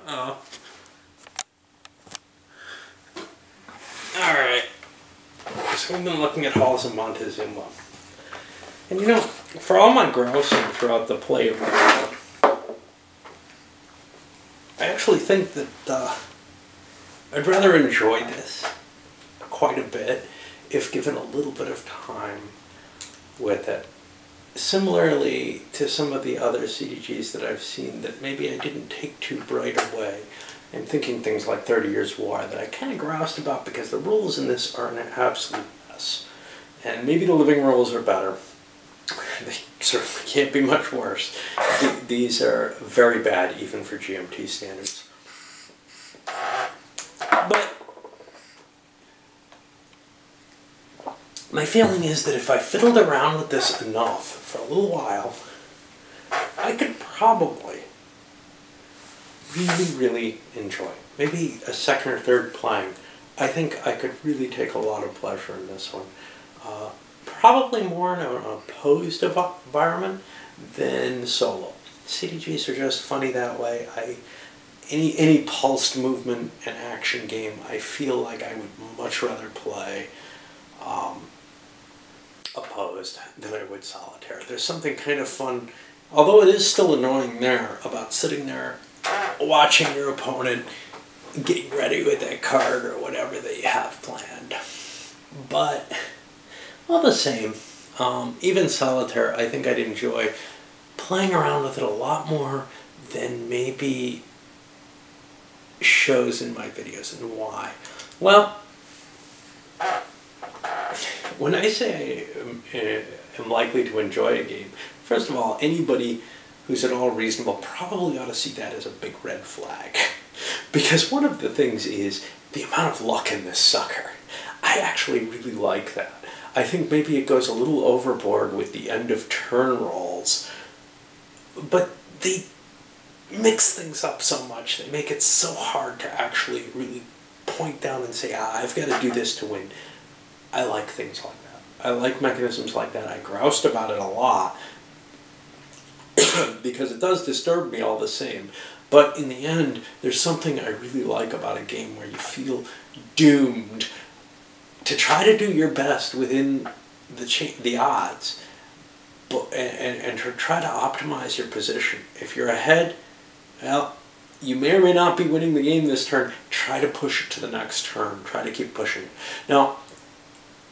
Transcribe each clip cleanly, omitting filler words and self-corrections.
Alright. So we've been looking at Halls of Montezuma. And you know, for all my grousing throughout the play of the I actually think that I'd rather enjoy this quite a bit if given a little bit of time with it. Similarly to some of the other CDGs that I've seen that maybe I didn't take too bright away. I'm thinking things like 30 Years War that I kind of groused about because the rules in this are an absolute mess. And maybe the living rules are better. They certainly can't be much worse. These are very bad even for GMT standards. But my feeling is that if I fiddled around with this enough for a little while, I could probably really enjoy it. Maybe a second or third playing. I think I could really take a lot of pleasure in this one. Probably more in an opposed environment than solo. CDGs are just funny that way. Any pulsed movement and action game, I feel like I would much rather play opposed than I would solitaire. There's something kind of fun, although it is still annoying there, about sitting there watching your opponent getting ready with that card or whatever they have planned. But all the same, even solitaire, I think I'd enjoy playing around with it a lot more than maybe shows in my videos. And why? Well, when I say I am likely to enjoy a game, first of all, anybody who's at all reasonable probably ought to see that as a big red flag. Because one of the things is the amount of luck in this sucker. I actually really like that. I think maybe it goes a little overboard with the end of turn rolls, but they mix things up so much. They make it so hard to actually really point down and say, I've got to do this to win. I like things like that. I like mechanisms like that. I groused about it a lot because it does disturb me all the same. But in the end, there's something I really like about a game where you feel doomed to try to do your best within the odds, but and to try to optimize your position. If you're ahead, well, you may or may not be winning the game this turn. Try to push it to the next turn. Try to keep pushing it. Now,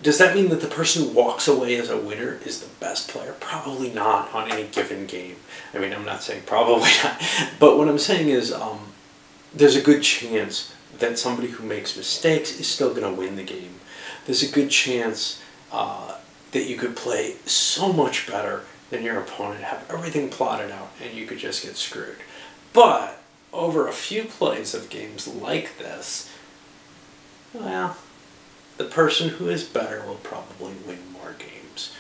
does that mean that the person who walks away as a winner is the best player? Probably not on any given game. I mean, I'm not saying probably not. But what I'm saying is there's a good chance that somebody who makes mistakes is still going to win the game. There's a good chance that you could play so much better than your opponent, have everything plotted out, and you could just get screwed. But over a few plays of games like this, well, the person who is better will probably win more games.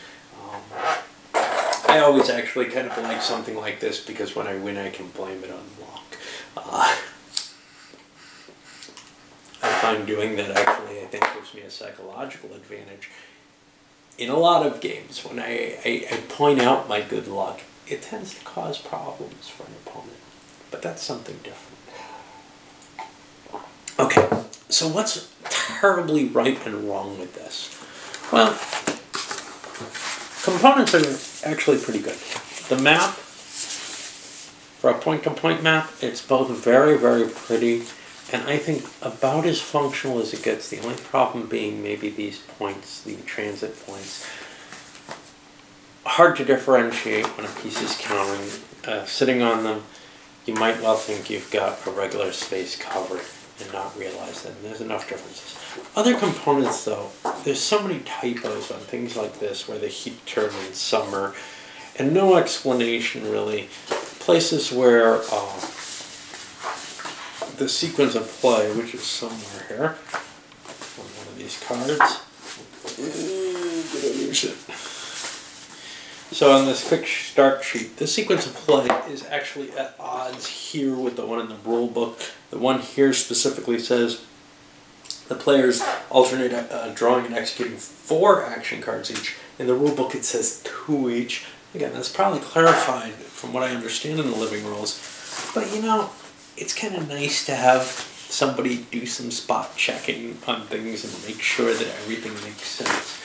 I always actually kind of like something like this because when I win I can blame it on luck. I find doing that actually, I think, gives me a psychological advantage. In a lot of games, when I point out my good luck, it tends to cause problems for an opponent. But that's something different. Okay, so what's terribly right and wrong with this? Well, components are actually pretty good. The map, for a point-to-point map, it's both very, very pretty, and I think about as functional as it gets. The only problem being maybe these points, the transit points. Hard to differentiate when a piece is countering. Sitting on them, you might well think you've got a regular space covered and not realize that. And there's enough differences. Other components, though, there's so many typos on things like this where the heat turbine summer, and no explanation really. Places where the sequence of play, which is somewhere here on one of these cards. Did I lose it? So on this quick start sheet, the sequence of play is actually at odds here with the one in the rule book. The one here specifically says the players alternate drawing and executing 4 action cards each. In the rule book it says 2 each. Again, that's probably clarified from what I understand in the living rules. But you know, it's kind of nice to have somebody do some spot checking on things and make sure that everything makes sense.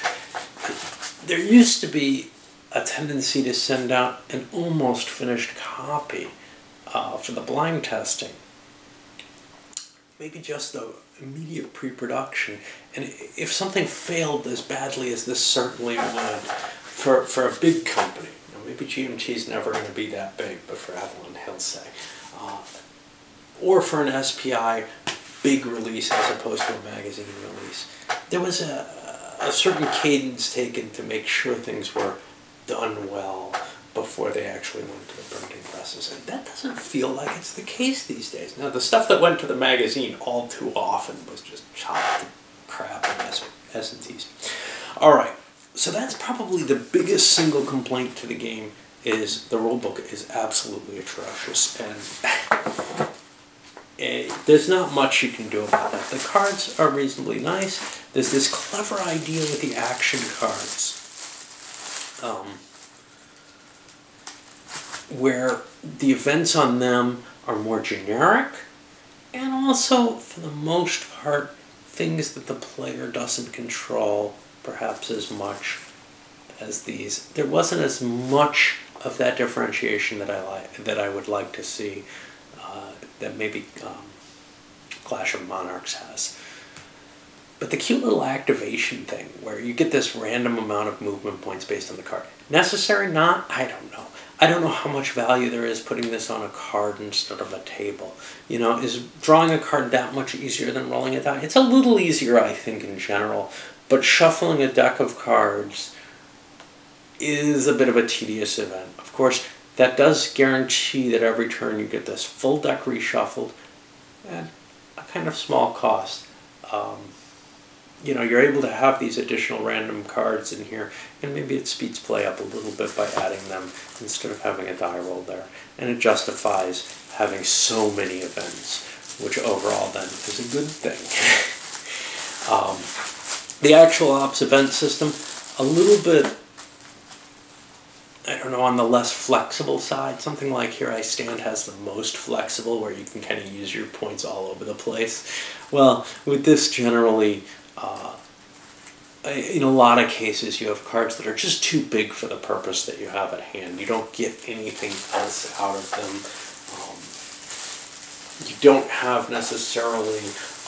There used to be a tendency to send out an almost finished copy for the blind testing. Maybe just the immediate pre-production. And if something failed as badly as this certainly would, for a big company, maybe GMT's never going to be that big, but for Avalon, he'll say, or for an SPI big release as opposed to a magazine release, there was a certain cadence taken to make sure things were done well before they actually went to the printing presses. And that doesn't feel like it's the case these days. Now, the stuff that went to the magazine all too often was just chopped crap and S&Ts. All right, so that's probably the biggest single complaint to the game, is the rulebook is absolutely atrocious, and there's not much you can do about that. The cards are reasonably nice. There's this clever idea with the action cards, where the events on them are more generic, and also, for the most part, things that the player doesn't control perhaps as much as these. There wasn't as much of that differentiation that I would like to see, that maybe Clash of Monarchs has. But the cute little activation thing, where you get this random amount of movement points based on the card. Necessary? Not? I don't know. I don't know how much value there is putting this on a card instead of a table. You know, is drawing a card that much easier than rolling it down? It's a little easier, I think, in general. But shuffling a deck of cards is a bit of a tedious event. Of course, that does guarantee that every turn you get this full deck reshuffled at a kind of small cost. You know, you're able to have these additional random cards in here, and maybe it speeds play up a little bit by adding them instead of having a die roll there. And it justifies having so many events, which overall then is a good thing. The actual ops event system, a little bit, I don't know, on the less flexible side. Something like Here I Stand has the most flexible, where you can kind of use your points all over the place. Well, with this generally, in a lot of cases you have cards that are just too big for the purpose that you have at hand. You don't get anything else out of them. You don't have necessarily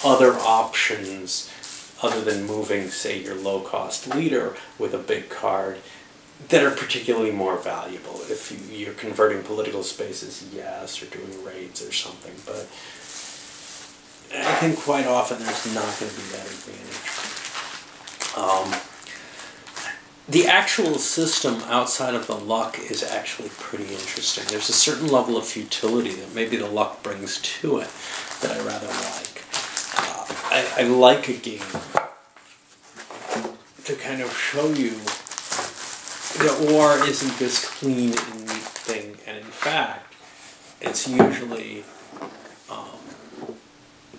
other options other than moving, say, your low-cost leader with a big card that are particularly more valuable. If you're converting political spaces, yes, or doing raids or something, but I think quite often there's not going to be that advantage. The actual system outside of the luck is actually pretty interesting. There's a certain level of futility that maybe the luck brings to it that I rather like. I like a game to kind of show you that war isn't this clean and neat thing, and in fact, it's usually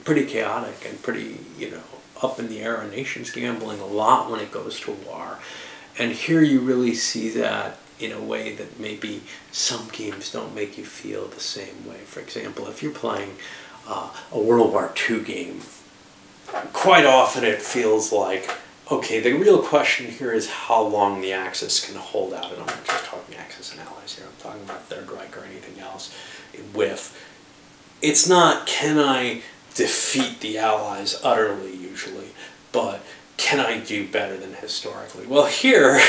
pretty chaotic and pretty, you know, up in the air. A nation's gambling a lot when it goes to war. And here you really see that in a way that maybe some games don't make you feel the same way. For example, if you're playing a World War II game, quite often it feels like, okay, the real question here is how long the Axis can hold out. And I'm not just talking Axis and Allies here, I'm talking about Third Reich or anything else. It's not, can I defeat the Allies utterly, usually, but can I do better than historically? Well, here,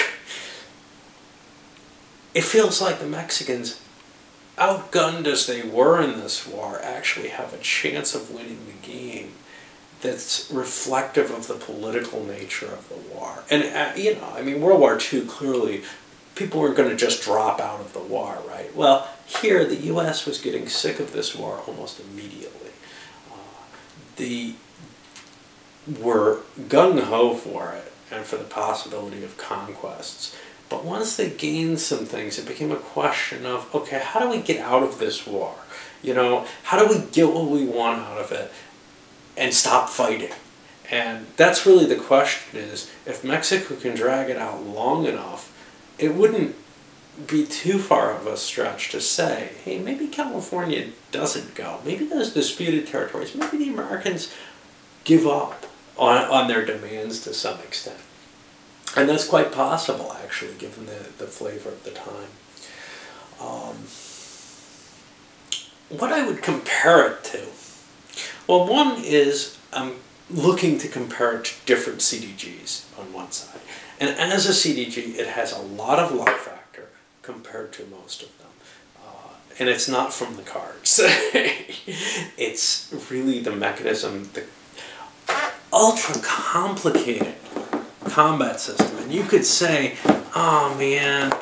it feels like the Mexicans, outgunned as they were in this war, actually have a chance of winning the game that's reflective of the political nature of the war. And, you know, I mean, World War II, clearly, people weren't going to just drop out of the war, right? Well, here, the U.S. was getting sick of this war almost immediately. They were gung-ho for it and for the possibility of conquests. But once they gained some things, it became a question of, okay, how do we get out of this war? You know, how do we get what we want out of it and stop fighting? And that's really the question, is if Mexico can drag it out long enough, it wouldn't be too far of a stretch to say, hey, maybe California doesn't go. Maybe those disputed territories, maybe the Americans give up on their demands to some extent. And that's quite possible, actually, given the flavor of the time. What I would compare it to, well, one is I'm looking to compare it to different CDGs on one side. And as a CDG, it has a lot of luck factor compared to most of them. And it's not from the cards. It's really the mechanism, the ultra complicated combat system. And you could say, oh man,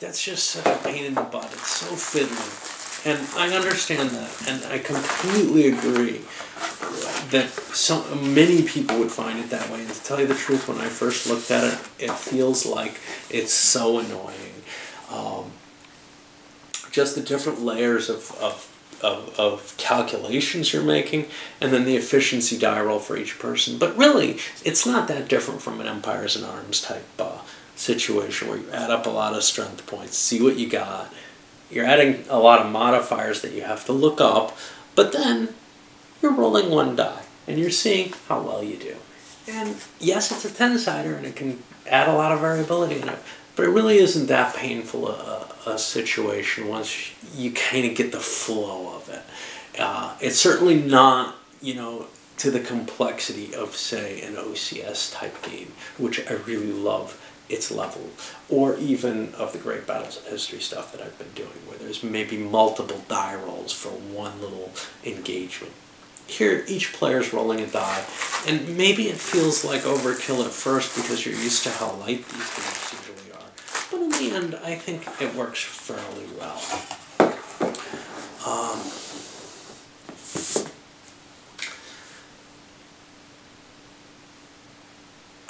that's just such a pain in the butt. It's so fiddly. And I understand that, and I completely agree that many people would find it that way. And to tell you the truth, when I first looked at it, it feels like it's so annoying. Just the different layers of calculations you're making, and then the efficiency die roll for each person. But really, it's not that different from an Empires and Arms type situation where you add up a lot of strength points, see what you got. You're adding a lot of modifiers that you have to look up, but then you're rolling one die, and you're seeing how well you do. And yes, it's a 10-sider, and it can add a lot of variability in it, but it really isn't that painful a situation once you kind of get the flow of it. It's certainly not, to the complexity of, say, an OCS type game, which I really love its level, or even of the Great Battles of History stuff that I've been doing, where there's maybe multiple die rolls for one little engagement. Here, each player's rolling a die, and maybe it feels like overkill at first because you're used to how light these games usually are. But in the end, I think it works fairly well.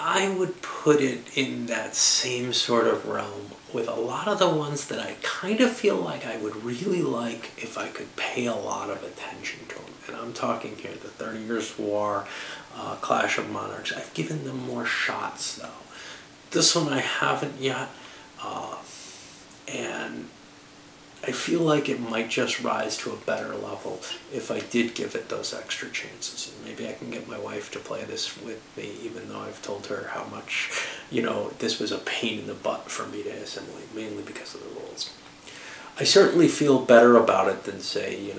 I would put it in that same sort of realm with a lot of the ones that I kind of feel like I would really like if I could pay a lot of attention to them. And I'm talking here the 30 Years' War, Clash of Monarchs. I've given them more shots, though. This one I haven't yet, and I feel like it might just rise to a better level if I did give it those extra chances. And maybe I can get my wife to play this with me, even though I've told her how much, this was a pain in the butt for me to assimilate, mainly because of the rules. I certainly feel better about it than, say,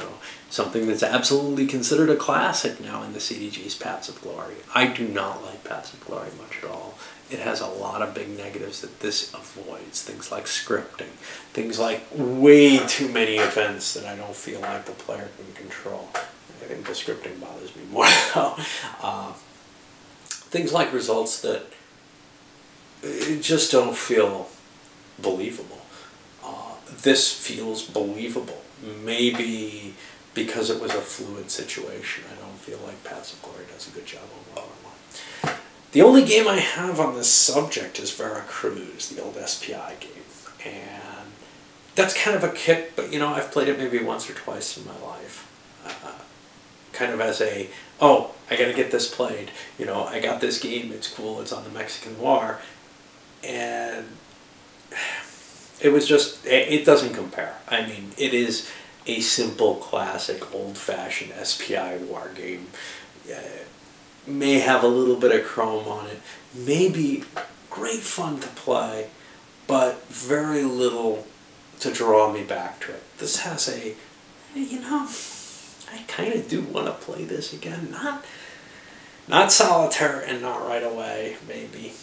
something that's absolutely considered a classic now in the CDG's Paths of Glory. I do not like Paths of Glory much at all. It has a lot of big negatives that this avoids. Things like scripting. Things like way too many events that I don't feel like the player can control. I think the scripting bothers me more though. Things like results that just don't feel believable. This feels believable. Maybe because it was a fluid situation. I don't feel like Paths of Glory does a good job overall. The only game I have on this subject is Veracruz, the old SPI game. And that's kind of a kick, but I've played it maybe once or twice in my life. Kind of as a, oh, I gotta get this played. I got this game, it's cool, it's on the Mexican War. And it was just, it doesn't compare. I mean, it is a simple, classic, old-fashioned SPI war game. May have a little bit of chrome on it, maybe great fun to play, but very little to draw me back to it. This has a, I kind of do want to play this again. Not solitaire and not right away, maybe.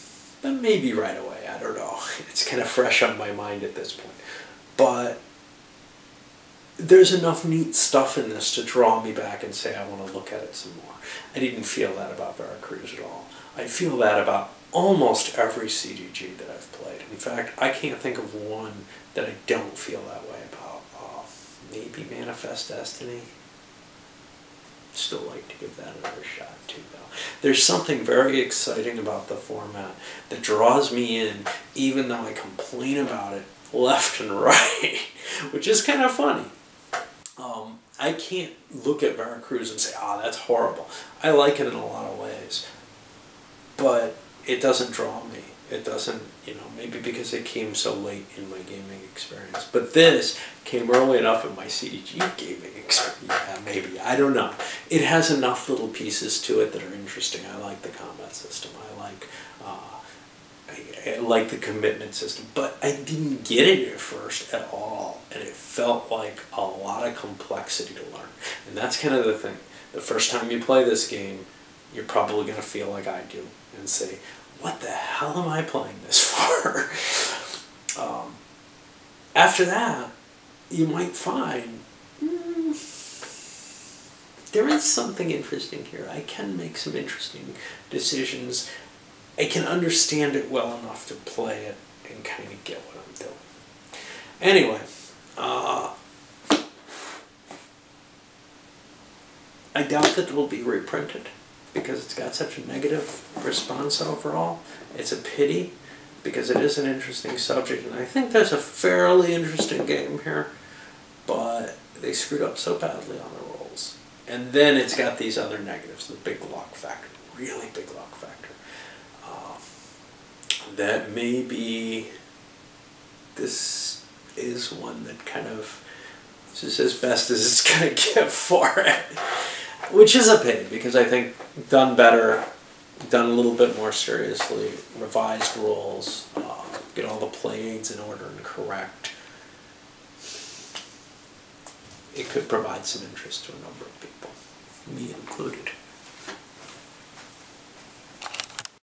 But maybe right away, I don't know. It's kind of fresh on my mind at this point. But there's enough neat stuff in this to draw me back and say I want to look at it some more. I didn't feel that about Veracruz at all. I feel that about almost every CDG that I've played. In fact, I can't think of one that I don't feel that way about. Maybe Manifest Destiny. Still like to give that another shot too, though. There's something very exciting about the format that draws me in, even though I complain about it left and right, which is kind of funny. I can't look at Veracruz and say, that's horrible. I like it in a lot of ways, but it doesn't draw me. It doesn't, maybe because it came so late in my gaming experience. But this came early enough in my CDG gaming experience. Yeah, maybe. I don't know. It has enough little pieces to it that are interesting. I like the combat system. I like the commitment system. But I didn't get it at first at all. And it felt like a lot of complexity to learn. And that's kind of the thing. The first time you play this game, you're probably going to feel like I do and say, what the hell am I playing this for? After that, you might find there is something interesting here. I can make some interesting decisions. I can understand it well enough to play it and kind of get what I'm doing. Anyway, I doubt that it will be reprinted because it's got such a negative response overall. It's a pity because it is an interesting subject, and I think there's a fairly interesting game here, but they screwed up so badly on the rules. And then it's got these other negatives, the big luck factor, really big luck factor. That maybe this is one that kind of is as best as it's going to get for it. Which is a pity, because I think done better, done a little bit more seriously, revised rules, get all the play aids in order and correct, it could provide some interest to a number of people, me included.